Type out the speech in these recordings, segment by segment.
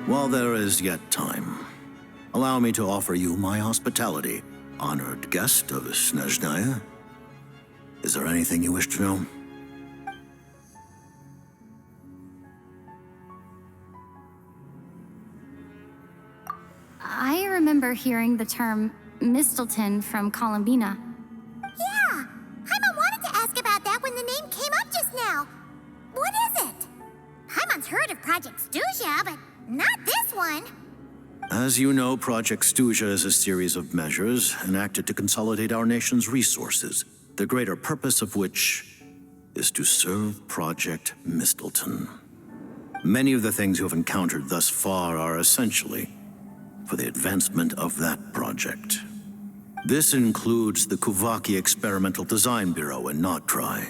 While there is yet time, allow me to offer you my hospitality, honored guest of Snezhnaya. Is there anything you wish to know? I remember hearing the term Mistelton from Columbina. Yeah! Paimon wanted to ask about that when the name came up just now. What is it? Paimon's heard of Project Stuja, but not this one. As you know, Project Stuja is a series of measures enacted to consolidate our nation's resources, the greater purpose of which is to serve Project Mistelton. Many of the things you have encountered thus far are essentially for the advancement of that project. This includes the Kuvaki Experimental Design Bureau in Nocturne.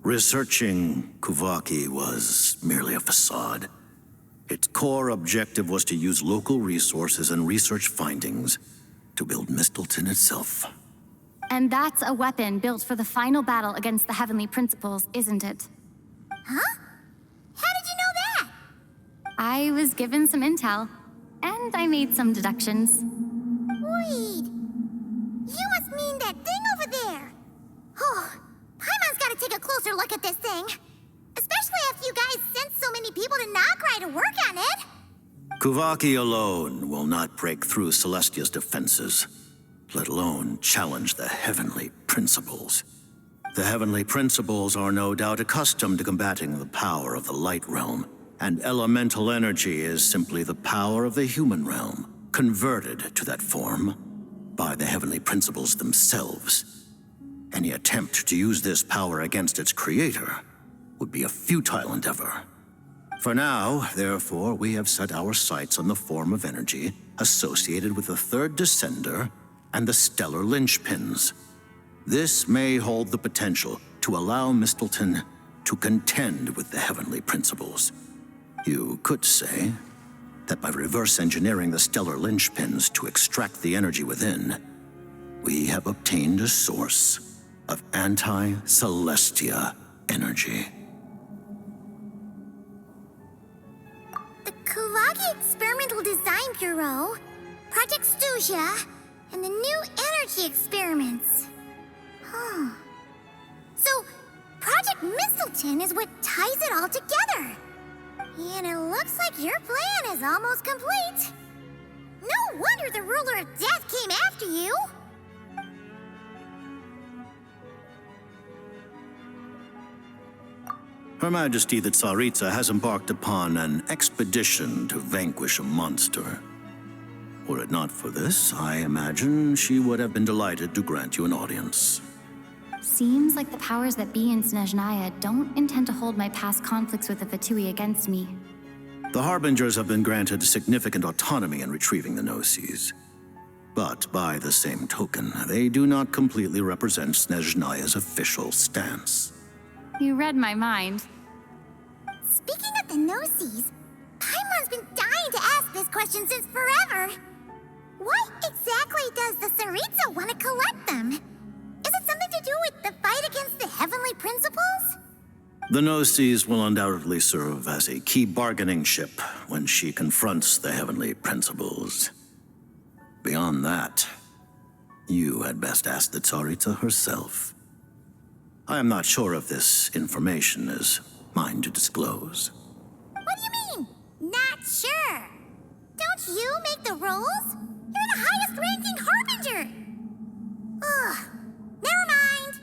Researching Kuvaki was merely a facade. Its core objective was to use local resources and research findings to build Mistelton itself. And that's a weapon built for the final battle against the Heavenly Principles, isn't it? Huh? How did you know that? I was given some intel, and I made some deductions. Wait. You must mean that thing over there. Oh, Paimon's gotta take a closer look at this thing. Especially after you guys sent so many people to Nocturne to work on it. Kuvaki alone will not break through Celestia's defenses, let alone challenge the Heavenly Principles. The Heavenly Principles are no doubt accustomed to combating the power of the Light Realm, and elemental energy is simply the power of the human realm, converted to that form by the Heavenly Principles themselves. Any attempt to use this power against its creator would be a futile endeavor. For now, therefore, we have set our sights on the form of energy associated with the Third Descender and the Stellar Linchpins. This may hold the potential to allow Mistelton to contend with the Heavenly Principles. You could say that by reverse engineering the Stellar Linchpins to extract the energy within, we have obtained a source of anti-Celestia energy. The Kuvaki Experimental Design Bureau, Project Stuja, and the new energy experiments. Huh. So, Project Mistelton is what ties it all together. And it looks like your plan is almost complete. No wonder the Ruler of Death came after you. Her Majesty the Tsaritsa has embarked upon an expedition to vanquish a monster. Were it not for this, I imagine she would have been delighted to grant you an audience. Seems like the powers that be in Snezhnaya don't intend to hold my past conflicts with the Fatui against me. The Harbingers have been granted significant autonomy in retrieving the Gnosis. But by the same token, they do not completely represent Snezhnaya's official stance. You read my mind. Speaking of the Gnosis, Paimon's been dying to ask this question since forever. Why exactly does the Tsaritsa want to collect them? Is it something to do with the fight against the Heavenly Principles? The Gnosis will undoubtedly serve as a key bargaining chip when she confronts the Heavenly Principles. Beyond that, you had best ask the Tsaritsa herself. I am not sure if this information is mine to disclose. What do you mean, not sure? Don't you make the rules? You're the highest-ranking Harbinger! Ugh, never mind.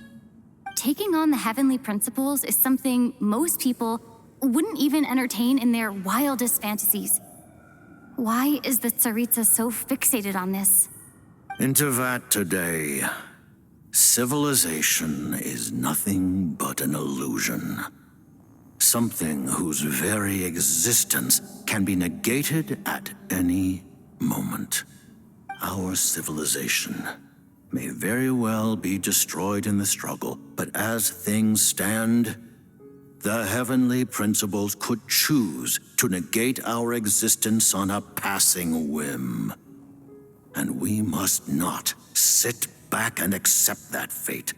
Taking on the Heavenly Principles is something most people wouldn't even entertain in their wildest fantasies. Why is the Tsaritsa so fixated on this? Into that today, civilization is nothing but an illusion. Something whose very existence can be negated at any moment. Our civilization may very well be destroyed in the struggle, but as things stand, the Heavenly Principles could choose to negate our existence on a passing whim. And we must not sit back and accept that fate.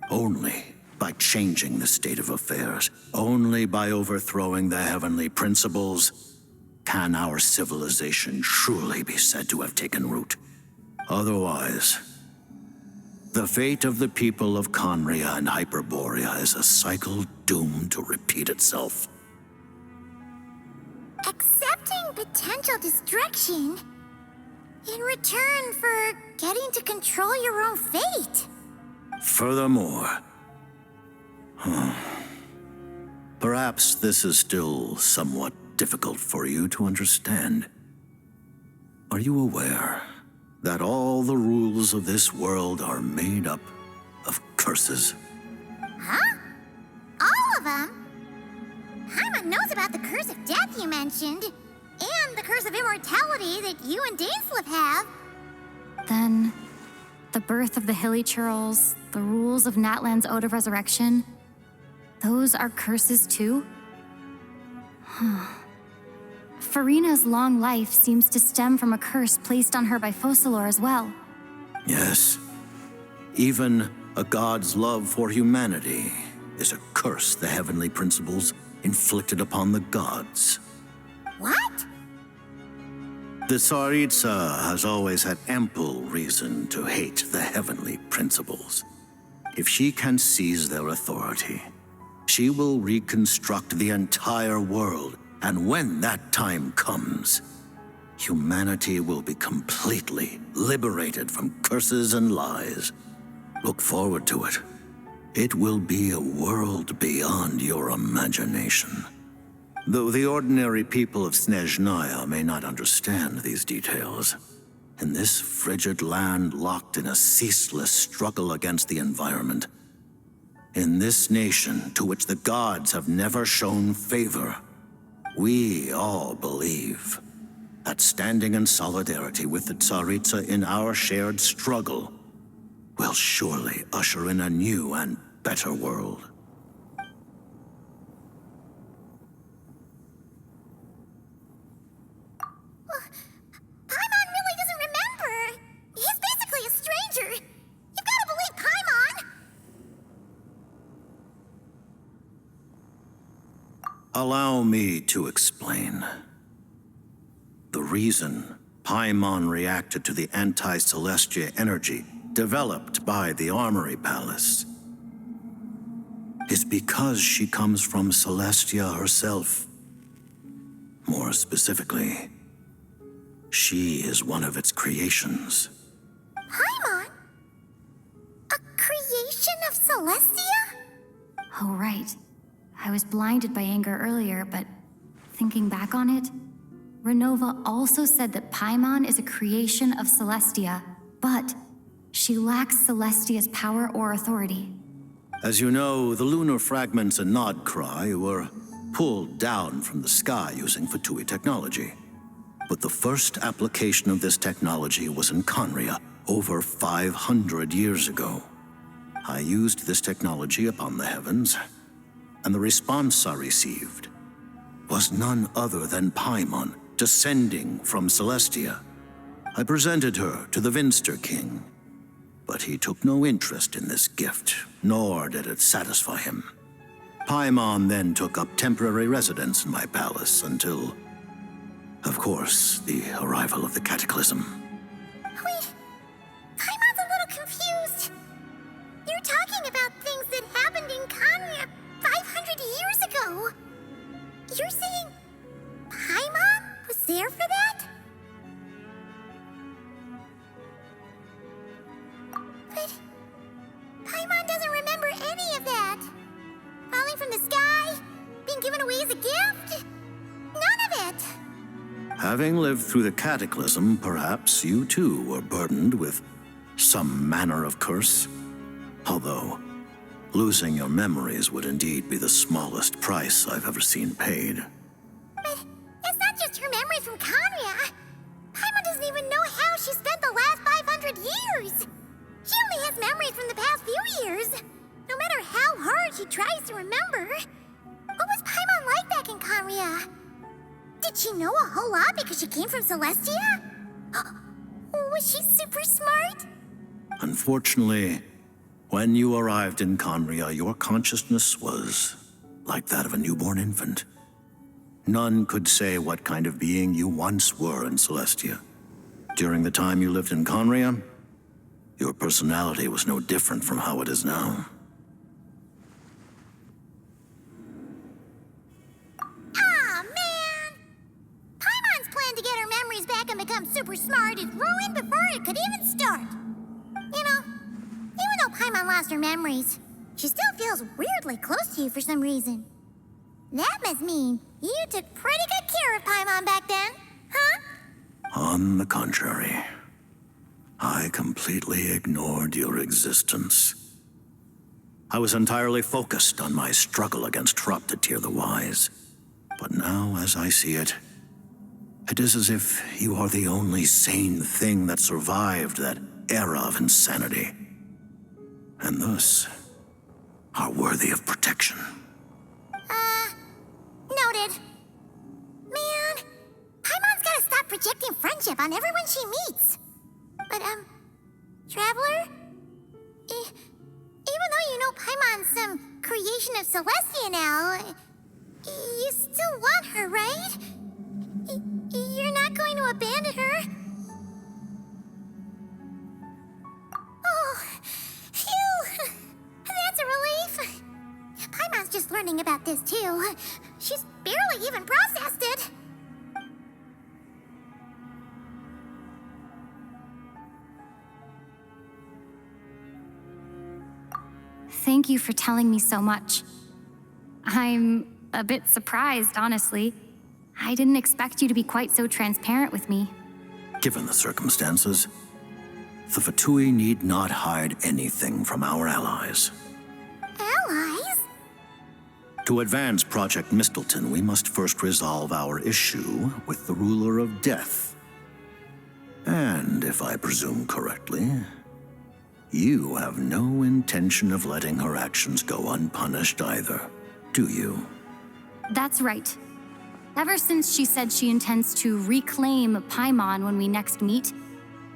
Only by changing the state of affairs. Only by overthrowing the heavenly principles can our civilization truly be said to have taken root. Otherwise, the fate of the people of Conria and Hyperborea is a cycle doomed to repeat itself. Accepting potential destruction in return for getting to control your own fate. Furthermore, perhaps this is still somewhat difficult for you to understand. Are you aware that all the rules of this world are made up of curses? Huh? All of them? Paimon knows about the curse of death you mentioned, and the curse of immortality that you and Dainsleif have. Then, the birth of the Hilly Churls, the rules of Natlan's Ode of Resurrection, those are curses too? Farina's long life seems to stem from a curse placed on her by Focalor as well. Yes. Even a god's love for humanity is a curse the heavenly principles inflicted upon the gods. What? The Tsaritsa has always had ample reason to hate the heavenly principles. If she can seize their authority, she will reconstruct the entire world, and when that time comes, humanity will be completely liberated from curses and lies. Look forward to it. It will be a world beyond your imagination. Though the ordinary people of Snezhnaya may not understand these details, in this frigid land locked in a ceaseless struggle against the environment, in this nation to which the gods have never shown favor, we all believe that standing in solidarity with the Tsaritsa in our shared struggle will surely usher in a new and better world. Paimon really doesn't remember. He's basically a stranger. You've got to believe Paimon. Allow me to explain. The reason Paimon reacted to the anti-Celestia energy developed by the Armory Palace is because she comes from Celestia herself. More specifically, she is one of its creations. Paimon? A creation of Celestia? Oh, right. I was blinded by anger earlier, but thinking back on it, Renova also said that Paimon is a creation of Celestia, but she lacks Celestia's power or authority. As you know, the lunar fragments in Nodcry were pulled down from the sky using Fatui technology. But the first application of this technology was in Conria over 500 years ago. I used this technology upon the heavens, and the response I received was none other than Paimon descending from Celestia. I presented her to the Vinster King, but he took no interest in this gift, nor did it satisfy him. Paimon then took up temporary residence in my palace until, of course, the arrival of the Cataclysm. Wait, Paimon's a little confused. You're talking about things that happened in Conria 500 years ago. You're saying Paimon was there for that? But Paimon doesn't remember any of that. Falling from the sky, being given away as a gift, none of it. Having lived through the Cataclysm, perhaps you too were burdened with some manner of curse. Although, losing your memories would indeed be the smallest price I've ever seen paid. But it's not just her memory from Conria. Paimon doesn't even know how she spent the last 500 years. She only has memories from the past few years. No matter how hard she tries to remember. What was Paimon like back in Conria? Did she know a whole lot because she came from Celestia? Was she super smart? Unfortunately, When you arrived in Conria, your consciousness was like that of a newborn infant. None could say what kind of being you once were in Celestia. During the time you lived in Conria, your personality was no different from how it is now. Aw, man! Paimon's plan to get her memories back and become super smart is ruined before it could even start. You know, even though Paimon lost her memories, she still feels weirdly close to you for some reason. That must mean you took pretty good care of Paimon back then, huh? On the contrary, I completely ignored your existence. I was entirely focused on my struggle against Troptatir the Wise. But now, as I see it, it is as if you are the only sane thing that survived that era of insanity. And thus, are worthy of protection. Noted. Man, Paimon's gotta stop projecting friendship on everyone she meets. But, Traveler? Even though you know Paimon's some creation of Celestia now, you still want her, right? You're not going to abandon her? Oh, phew! That's a relief. Paimon's just learning about this, too. She's barely even processed it. Thank you for telling me so much. I'm a bit surprised, honestly. I didn't expect you to be quite so transparent with me. Given the circumstances, the Fatui need not hide anything from our allies. Allies? To advance Project Mistleton, we must first resolve our issue with the Ruler of Death. And, if I presume correctly, you have no intention of letting her actions go unpunished either, do you? That's right. Ever since she said she intends to reclaim Paimon when we next meet,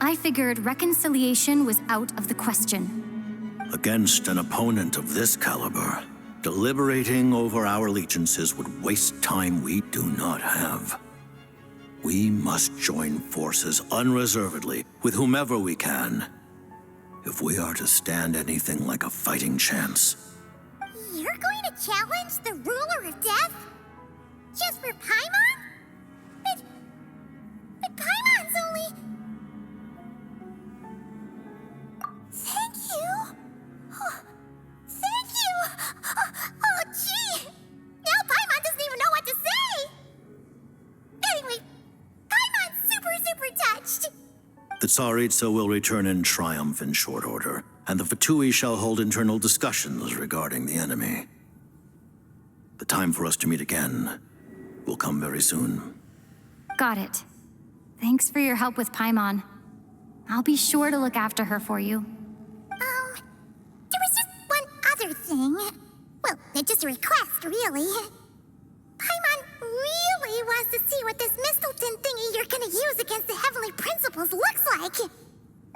I figured reconciliation was out of the question. Against an opponent of this caliber, deliberating over our allegiances would waste time we do not have. We must join forces unreservedly with whomever we can, if we are to stand anything like a fighting chance. You're going to challenge the Ruler of Death? Just for Paimon? But Paimon's only... Thank you. Oh, thank you. Oh, gee. Now Paimon doesn't even know what to say. Anyway, Paimon's super touched. The Tsaritsa will return in triumph in short order, and the Fatui shall hold internal discussions regarding the enemy. The time for us to meet again will come very soon. Got it. Thanks for your help with Paimon. I'll be sure to look after her for you. There was just one other thing. Well, it's just a request, really. Paimon really wants to see what this Mistleton thingy you're gonna use against the Heavenly Principles looks like.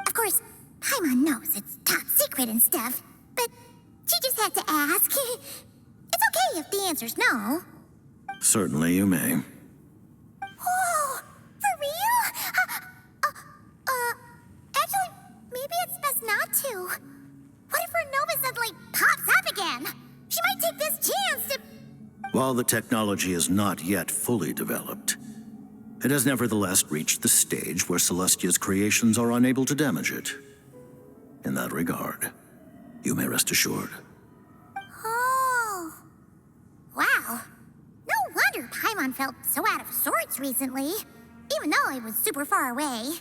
Of course, Paimon knows it's top secret and stuff, but she just had to ask. It's okay if the answer's no. Certainly you may. Oh, for real? Actually, maybe it's best not to. What if Renova suddenly pops up again? She might take this chance to... While the technology is not yet fully developed, it has nevertheless reached the stage where Celestia's creations are unable to damage it. In that regard, you may rest assured. Oh. Wow. No wonder Paimon felt so out of sorts recently, even though it was super far away.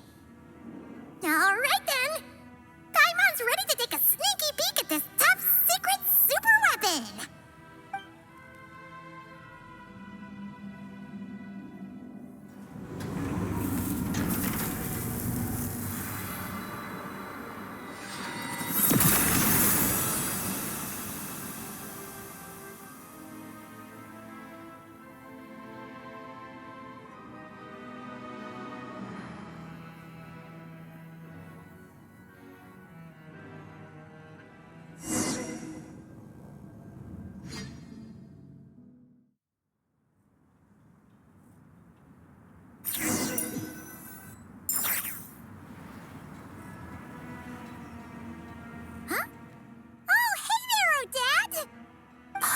All right then. Paimon's ready to take a sneaky peek at this top secret super weapon.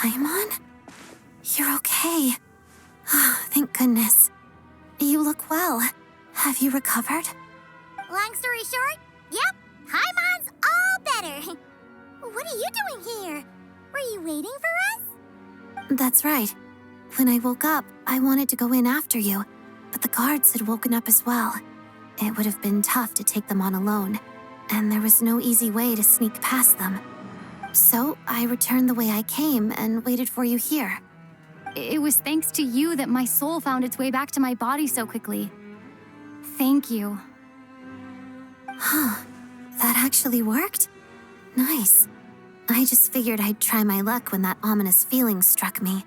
Paimon? You're okay. Thank goodness. You look well. Have you recovered? Long story short, yep, Paimon's all better. What are you doing here? Were you waiting for us? That's right. When I woke up, I wanted to go in after you, but the guards had woken up as well. It would have been tough to take them on alone, and there was no easy way to sneak past them. So I returned the way I came and waited for you here. It was thanks to you that my soul found its way back to my body so quickly. Thank you. That actually worked? Nice. I just figured I'd try my luck when that ominous feeling struck me.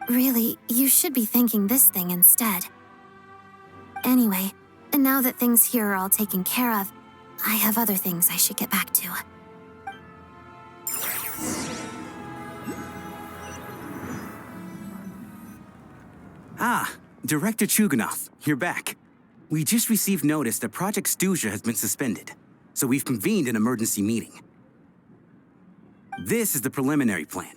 Really, you should be thanking this thing instead. Anyway, and now that things here are all taken care of, I have other things I should get back to. Director Chuganov, you're back. We just received notice that Project Stuja has been suspended, so we've convened an emergency meeting. This is the preliminary plan.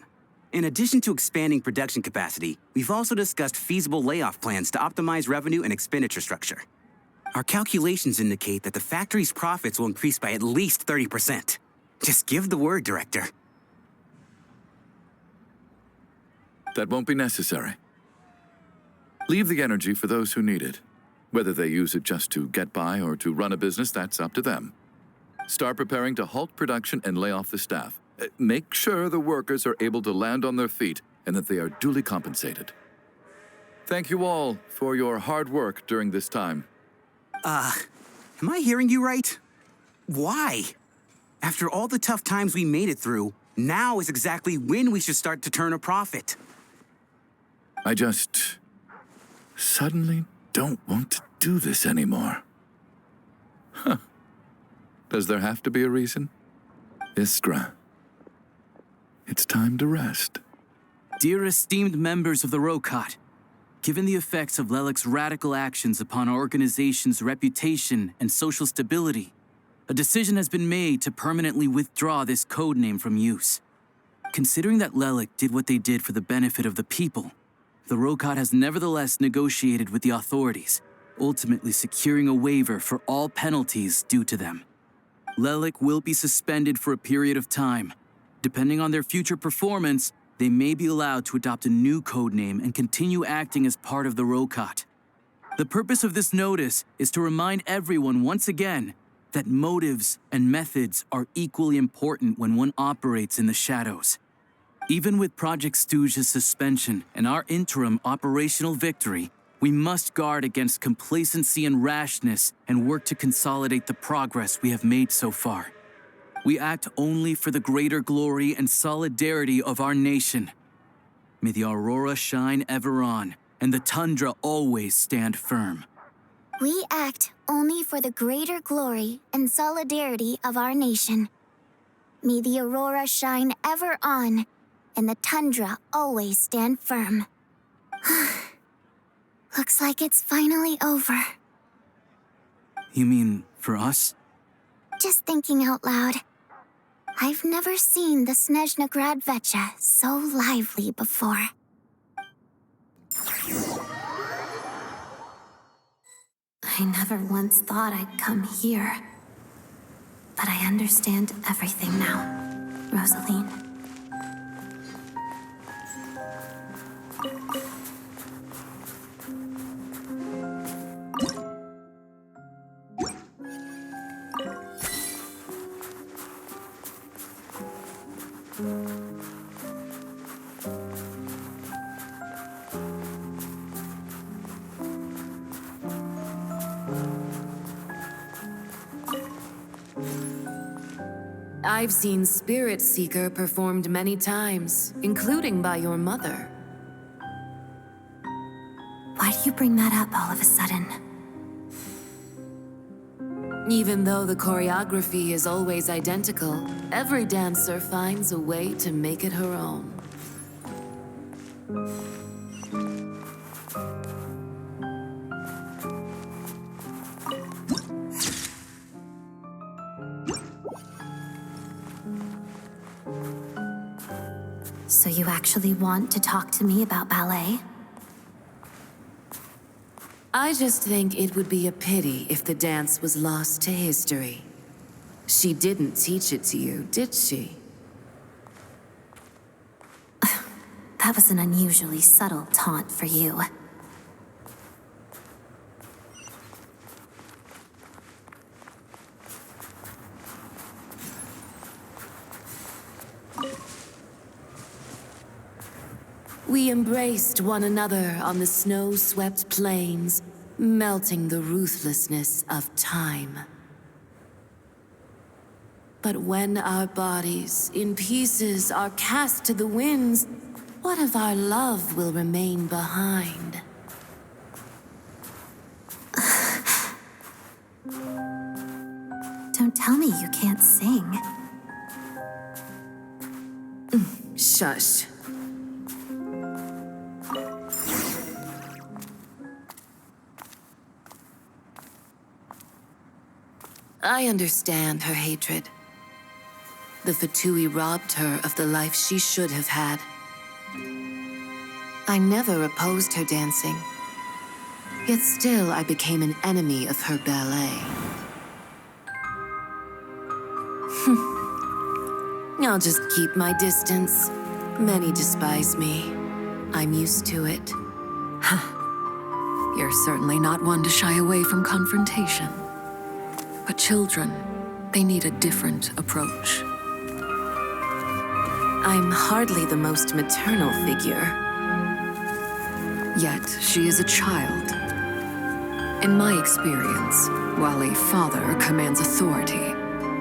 In addition to expanding production capacity, we've also discussed feasible layoff plans to optimize revenue and expenditure structure. Our calculations indicate that the factory's profits will increase by at least 30%. Just give the word, Director. That won't be necessary. Leave the energy for those who need it. Whether they use it just to get by or to run a business, that's up to them. Start preparing to halt production and lay off the staff. Make sure the workers are able to land on their feet and that they are duly compensated. Thank you all for your hard work during this time. Am I hearing you right? Why? After all the tough times we made it through, now is exactly when we should start to turn a profit. I just suddenly don't want to do this anymore. Huh. Does there have to be a reason? Iskra, it's time to rest. Dear esteemed members of the Rokot, given the effects of Lelic's radical actions upon our organization's reputation and social stability, a decision has been made to permanently withdraw this codename from use. Considering that Lelic did what they did for the benefit of the people, the Rokot has nevertheless negotiated with the authorities, ultimately securing a waiver for all penalties due to them. Lelic will be suspended for a period of time. Depending on their future performance, they may be allowed to adopt a new codename and continue acting as part of the Rokot. The purpose of this notice is to remind everyone once again that motives and methods are equally important when one operates in the shadows. Even with Project Stuja's suspension and our interim operational victory, we must guard against complacency and rashness and work to consolidate the progress we have made so far. We act only for the greater glory and solidarity of our nation. May the aurora shine ever on, and the tundra always stand firm. We act only for the greater glory and solidarity of our nation. May the aurora shine ever on, and the tundra always stand firm. Looks like it's finally over. You mean for us? Just thinking out loud. I've never seen the Snezhna Grad Vecha so lively before. I never once thought I'd come here. But I understand everything now, Rosaline. I've seen Spirit Seeker performed many times, including by your mother. Why do you bring that up all of a sudden? Even though the choreography is always identical, every dancer finds a way to make it her own. So you actually want to talk to me about ballet? I just think it would be a pity if the dance was lost to history. She didn't teach it to you, did she? That was an unusually subtle taunt for you. We embraced one another on the snow-swept plains, melting the ruthlessness of time. But when our bodies, in pieces, are cast to the winds, what of our love will remain behind? Don't tell me you can't sing. Shush. I understand her hatred. The Fatui robbed her of the life she should have had. I never opposed her dancing. Yet still I became an enemy of her ballet. I'll just keep my distance. Many despise me. I'm used to it. You're certainly not one to shy away from confrontation. But children, they need a different approach. I'm hardly the most maternal figure. Yet, she is a child. In my experience, while a father commands authority,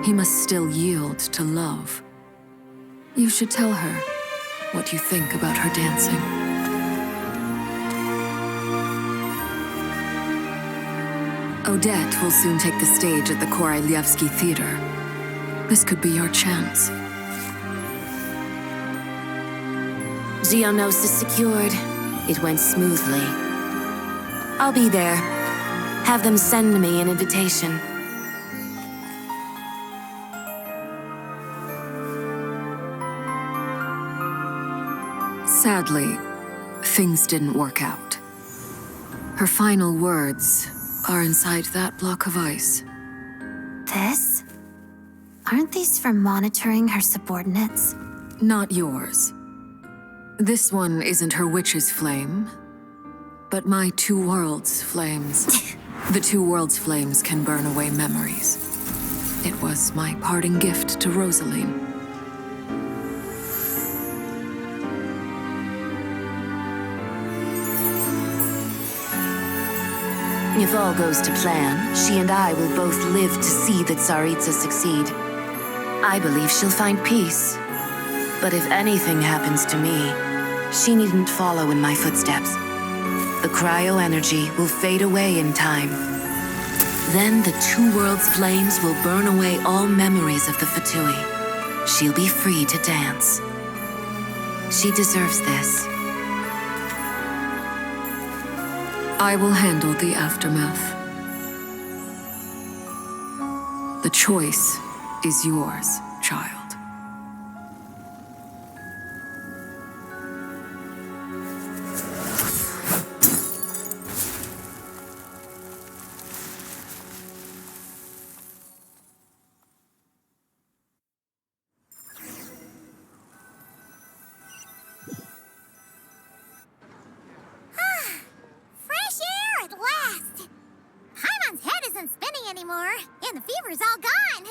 he must still yield to love. You should tell her what you think about her dancing. Odette will soon take the stage at the Korolyevsky Theater. This could be your chance. Geonosis secured. It went smoothly. I'll be there. Have them send me an invitation. Sadly, things didn't work out. Her final words are inside that block of ice. This? Aren't these for monitoring her subordinates? Not yours. This one isn't her witch's flame, but my two worlds' flames. The two worlds' flames can burn away memories. It was my parting gift to Rosaline. If all goes to plan, she and I will both live to see the Tsaritsa succeed. I believe she'll find peace. But if anything happens to me, she needn't follow in my footsteps. The cryo-energy will fade away in time. Then the two worlds' flames will burn away all memories of the Fatui. She'll be free to dance. She deserves this. I will handle the aftermath. The choice is yours, child. Fresh air at last! Paimon's head isn't spinning anymore, and the fever's all gone.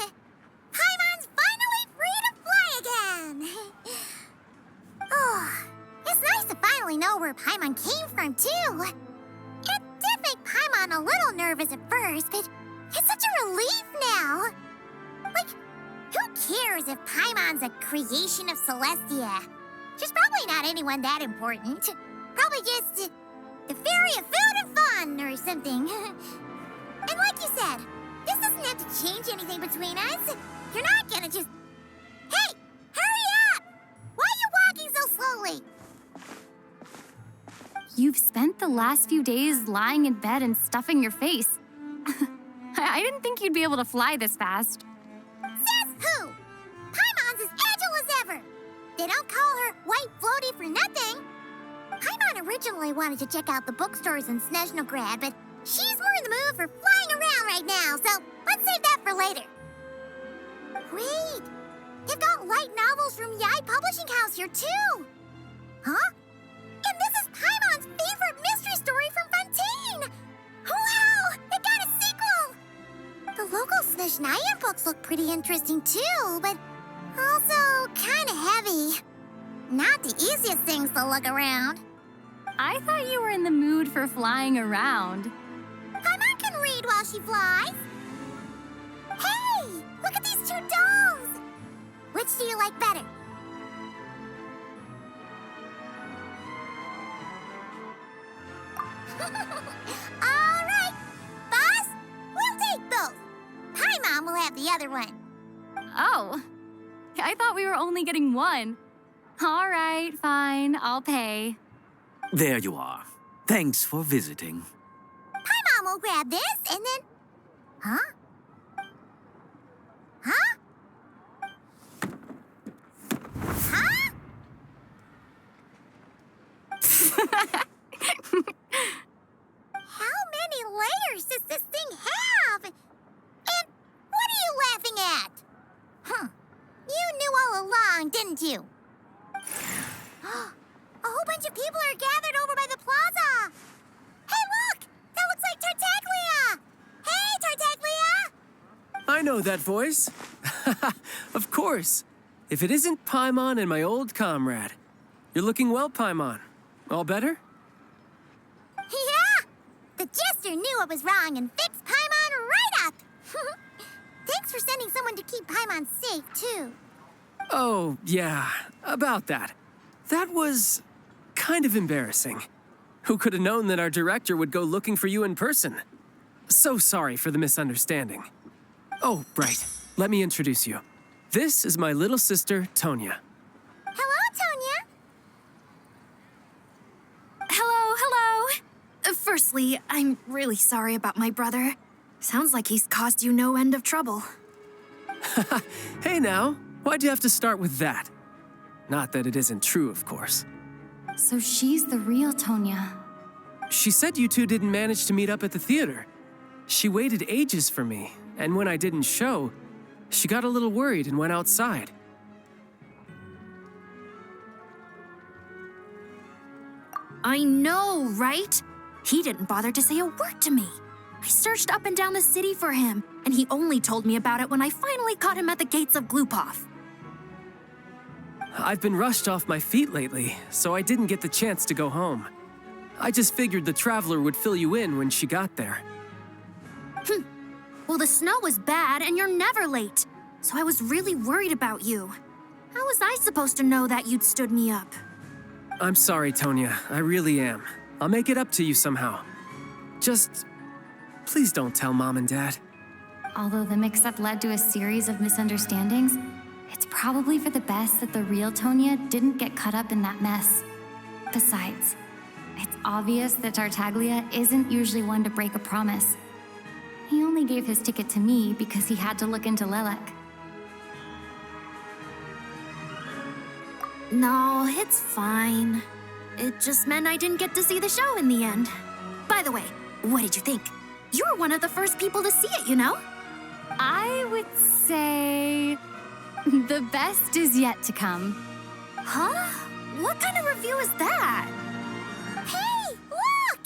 Paimon's finally free to fly again! Oh, it's nice to finally know where Paimon came from, too. It did make Paimon a little nervous at first, but it's such a relief now. Like, who cares if Paimon's a creation of Celestia? She's probably not anyone that important. Probably just the fairy of food and fun or something. And like you said, this doesn't have to change anything between us. You're not gonna just... Hey! Hurry up! Why are you walking so slowly? You've spent the last few days lying in bed and stuffing your face. I didn't think you'd be able to fly this fast. Says who? Paimon's as agile as ever. they don't call her White Floaty for nothing. Paimon originally wanted to check out the bookstores in Snezhnograd, but she's more in the mood for flying around right now, so let's save that for later. Wait, they've got light novels from Yai Publishing House here too. Huh? And this is Paimon's favorite mystery story from Fontaine! Wow! It got a sequel! The local Snezhnaya books look pretty interesting too, but also kinda heavy. Not the easiest things to look around. I thought you were in the mood for flying around. Paimon can read while she flies. Hey! Look at these two dolls! Which do you like better? All right, boss, we'll take both. Paimon will have the other one. Oh, I thought we were only getting one. All right, fine, I'll pay. There you are. Thanks for visiting. Paimon will grab this and then... Huh? Huh? Huh? How many layers does this thing have? And what are you laughing at? Huh. You knew all along, didn't you? A whole bunch of people are gathered over by the plaza. Hey, look! That looks like Tartaglia! Hey, Tartaglia! I know that voice. Of course. If it isn't Paimon and my old comrade. You're looking well, Paimon. All better? Yeah! The jester knew what was wrong and fixed Paimon right up! Thanks for sending someone to keep Paimon safe, too. Oh, yeah. About that. That was kind of embarrassing. Who could have known that our director would go looking for you in person? So sorry for the misunderstanding. Oh, right. Let me introduce you. This is my little sister, Tonya. Hello, Tonya. Hello. Firstly, I'm really sorry about my brother. Sounds like he's caused you no end of trouble. Hey now, why'd you have to start with that? Not that it isn't true, of course. So she's the real Tonya. She said you two didn't manage to meet up at the theater. She waited ages for me, and when I didn't show, she got a little worried and went outside. I know, right? He didn't bother to say a word to me. I searched up and down the city for him, and he only told me about it when I finally caught him at the gates of Glupov. I've been rushed off my feet lately, so I didn't get the chance to go home. I just figured the Traveler would fill you in when she got there. Well, the snow was bad, and you're never late. So I was really worried about you. How was I supposed to know that you'd stood me up? I'm sorry, Tonya. I really am. I'll make it up to you somehow. Just... please don't tell Mom and Dad. Although the mix-up led to a series of misunderstandings, it's probably for the best that the real Tonya didn't get caught up in that mess. Besides, it's obvious that Tartaglia isn't usually one to break a promise. He only gave his ticket to me because he had to look into Lelek. No, it's fine. It just meant I didn't get to see the show in the end. By the way, what did you think? You were one of the first people to see it, you know? I would say the best is yet to come. Huh? What kind of review is that? Hey, look!